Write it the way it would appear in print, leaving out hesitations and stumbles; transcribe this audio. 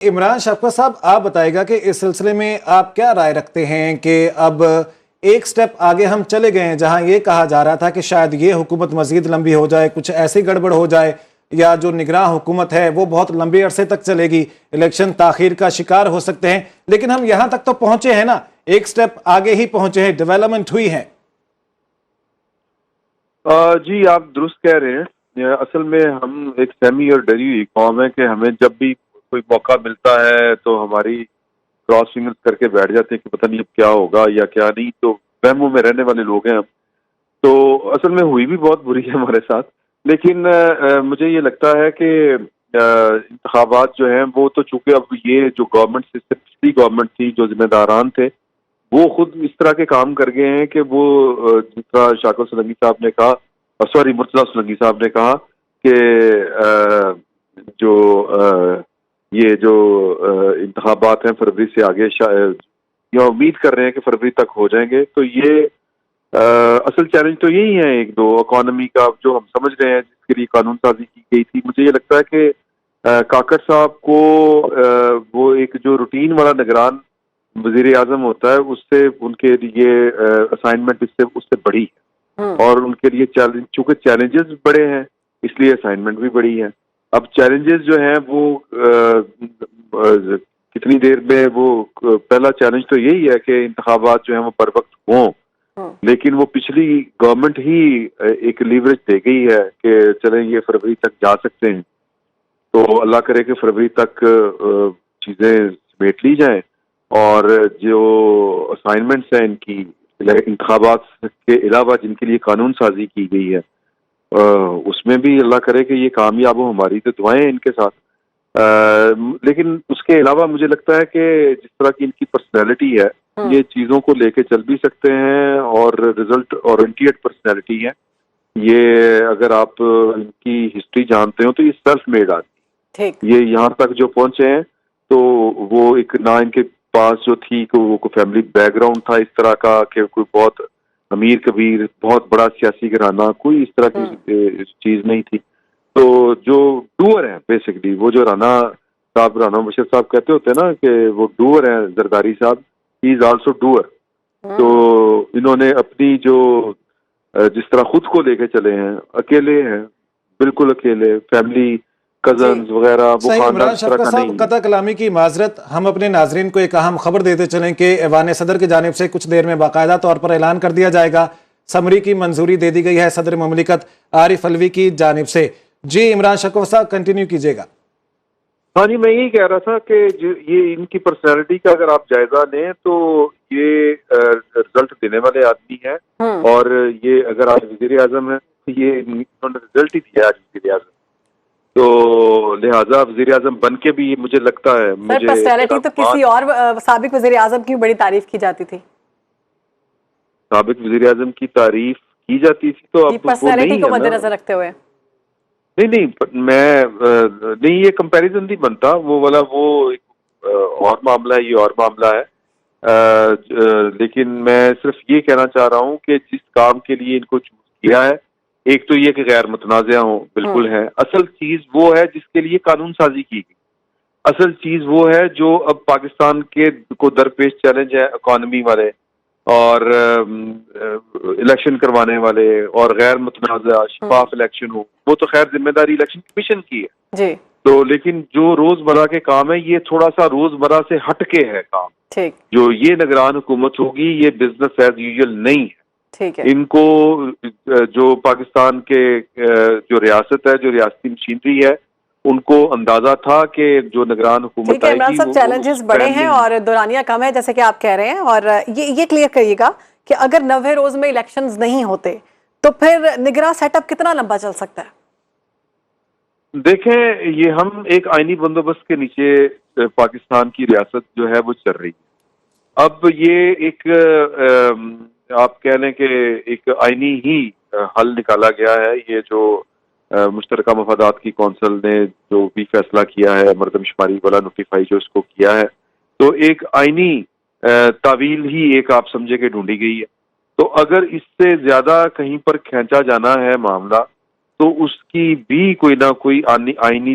عمران شفقت صاحب، آپ بتائیے گا کہ اس سلسلے میں آپ کیا رائے رکھتے ہیں کہ اب ایک سٹیپ آگے ہم چلے گئے ہیں، جہاں یہ کہا جا رہا تھا کہ شاید یہ حکومت مزید لمبی ہو جائے، کچھ ایسی گڑبڑ ہو جائے، یا جو نگراں حکومت ہے وہ بہت لمبے عرصے تک چلے گی، الیکشن تاخیر کا شکار ہو سکتے ہیں، لیکن ہم یہاں تک تو پہنچے ہیں نا، ایک سٹیپ آگے ہی پہنچے ہیں، ڈیولپمنٹ ہوئی ہے۔ جی آپ درست کہہ رہے ہیں، اصل میں ہم ایک سہمی اور ڈری ہوئی قوم ہے کہ ہمیں جب بھی کوئی موقع ملتا ہے تو ہماری کراس فنگرز کر کے بیٹھ جاتے ہیں کہ پتہ نہیں اب کیا ہوگا یا کیا نہیں، تو وہموں میں رہنے والے لوگ ہیں ہم۔ تو اصل میں ہوئی بھی بہت بری ہے ہمارے ساتھ، لیکن مجھے یہ لگتا ہے کہ انتخابات جو ہیں وہ تو چونکہ اب یہ جو گورنمنٹ سے پچھلی گورنمنٹ تھی، جو ذمہ داران تھے، وہ خود اس طرح کے کام کر گئے ہیں کہ وہ جس طرح شاکر سولنگی صاحب نے کہا، سوری مرتضیٰ سولنگی صاحب نے کہا کہ جو یہ جو انتخابات ہیں فروری سے آگے یا امید کر رہے ہیں کہ فروری تک ہو جائیں گے، تو یہ اصل چیلنج تو یہی ہے ایک دو اکانومی کا جو ہم سمجھ رہے ہیں، جس کے لیے قانون سازی کی گئی تھی۔ مجھے یہ لگتا ہے کہ کاکڑ صاحب کو وہ ایک جو روٹین والا نگران وزیر اعظم ہوتا ہے، اس سے ان کے لیے اسائنمنٹ اس سے بڑی ہے، اور ان کے لیے چونکہ چیلنجز بڑے ہیں اس لیے اسائنمنٹ بھی بڑی ہے۔ اب چیلنجز جو ہیں وہ کتنی دیر میں، وہ پہلا چیلنج تو یہی ہے کہ انتخابات جو ہیں وہ پر وقت ہوں، لیکن وہ پچھلی گورنمنٹ ہی ایک لیوریج دے گئی ہے کہ چلیں یہ فروری تک جا سکتے ہیں، تو اللہ کرے کہ فروری تک چیزیں سمیٹ لی جائیں، اور جو اسائنمنٹس ہیں ان کی انتخابات کے علاوہ جن کے لیے قانون سازی کی گئی ہے، اس میں بھی اللہ کرے کہ یہ کامیاب ہو، ہماری تو دعائیں ان کے ساتھ۔ لیکن اس کے علاوہ مجھے لگتا ہے کہ جس طرح کی ان کی پرسنالٹی ہے، یہ چیزوں کو لے کے چل بھی سکتے ہیں، اور ریزلٹ اورینٹیڈ پرسنالٹی ہے یہ۔ اگر آپ ان کی ہسٹری جانتے ہو تو یہ سیلف میڈ آدمی، یہ یہاں تک جو پہنچے ہیں تو وہ ایک نہ ان کے پاس جو تھی کہ وہ کوئی فیملی بیک گراؤنڈ تھا اس طرح کا کہ کوئی بہت امیر کبیر بہت بڑا سیاسی گھرانہ، کوئی اس طرح کی چیز نہیں تھی۔ تو جو ڈوئر ہیں بیسکلی، وہ جو رانا بشیر صاحب کہتے ہوتے ہیں نا کہ وہ ڈوئر ہیں، زرداری صاحب ہی از آلسو ڈوئر۔ تو انہوں نے اپنی جو جس طرح خود کو لے کے چلے ہیں، اکیلے ہیں، بالکل اکیلے، فیملی کزنز وغیرہ وہ صحیح۔ خاندان عمران اس طرح شفقت کا صاحب، نہیں ہے۔ قطع کلامی کی معذرت، ہم اپنے ناظرین کو ایک اہم خبر دیتے چلیں کہ ایوان صدر کی جانب سے کچھ دیر میں باقاعدہ طور پر اعلان کر دیا جائے گا، سمری کی منظوری دے دی گئی ہے صدر مملکت عارف الوی کی جانب سے۔ جی عمران شفقت صاحب کنٹینیو کیجئے گا۔ ہاں جی، میں یہی کہہ رہا تھا کہ یہ ان کی پرسنالٹی کا اگر آپ جائزہ لیں تو یہ رزلٹ دینے والے آدمی ہیں، اور یہ اگر آج وزیر اعظم ہیں تو یہ انہوں نے رزلٹ ہی دیا آج وزیر اعظم، تو لہٰذا وزیر اعظم بن کے بھی مجھے لگتا ہے مجھے پرسنالٹی تو کسی اور سابق وزیر اعظم کی بڑی تعریف کی جاتی تھی، سابق وزیر اعظم کی تعریف کی جاتی تھی، تو اب وہ پرسنالٹی نہیں کو ہے مد نا۔ نظر رکھتے ہوئے نہیں میں نہیں، یہ کمپیریزن نہیں بنتا، وہ والا وہ ایک اور معاملہ ہے، یہ اور معاملہ ہے۔ لیکن میں صرف یہ کہنا چاہ رہا ہوں کہ جس کام کے لیے ان کو چوز کیا ہے، ایک تو یہ کہ غیر متنازع ہوں، بالکل ہے، اصل چیز وہ ہے جس کے لیے قانون سازی کی گئی، اصل چیز وہ ہے جو اب پاکستان کے کو درپیش چیلنج ہے، اکانومی والے اور الیکشن کروانے والے اور غیر متنازع شفاف الیکشن ہو، وہ تو خیر ذمہ داری الیکشن کمیشن کی ہے جی، تو، لیکن جو روزمرہ کے کام ہے یہ تھوڑا سا روزمرہ سے ہٹ کے ہے کام، ٹھیک، جو یہ نگران حکومت ہوگی یہ بزنس ایز یوزول نہیں ہے۔ ٹھیک ہے، ان کو جو پاکستان کے جو ریاست ہے، جو ریاستی مشینری ہے، ان کو اندازہ تھا کہ جو نگران حکومت ٹھیک ہے آئے عمران گی صاحب، چیلنجز بڑے ہیں اور دورانیہ کم ہے جیسے کہ آپ کہہ رہے ہیں، اور یہ کلیئر کریے گا کہ اگر 90 روز میں الیکشنز نہیں ہوتے تو پھر نگراں سیٹ اپ کتنا لمبا چل سکتا ہے؟ دیکھیں، یہ ہم ایک آئینی بندوبست کے نیچے پاکستان کی ریاست جو ہے وہ چل رہی ہے۔ اب یہ ایک آپ کہہ لیں کہ ایک آئینی ہی حل نکالا گیا ہے، یہ جو مشترکہ مفادات کی کونسل نے جو بھی فیصلہ کیا ہے، مردم شماری والا نوٹیفائی جو اس کو کیا ہے، تو ایک آئینی تعویل ہی ایک آپ سمجھے کہ ڈھونڈی گئی ہے۔ تو اگر اس سے زیادہ کہیں پر کھینچا جانا ہے معاملہ تو اس کی بھی کوئی نہ کوئی آئینی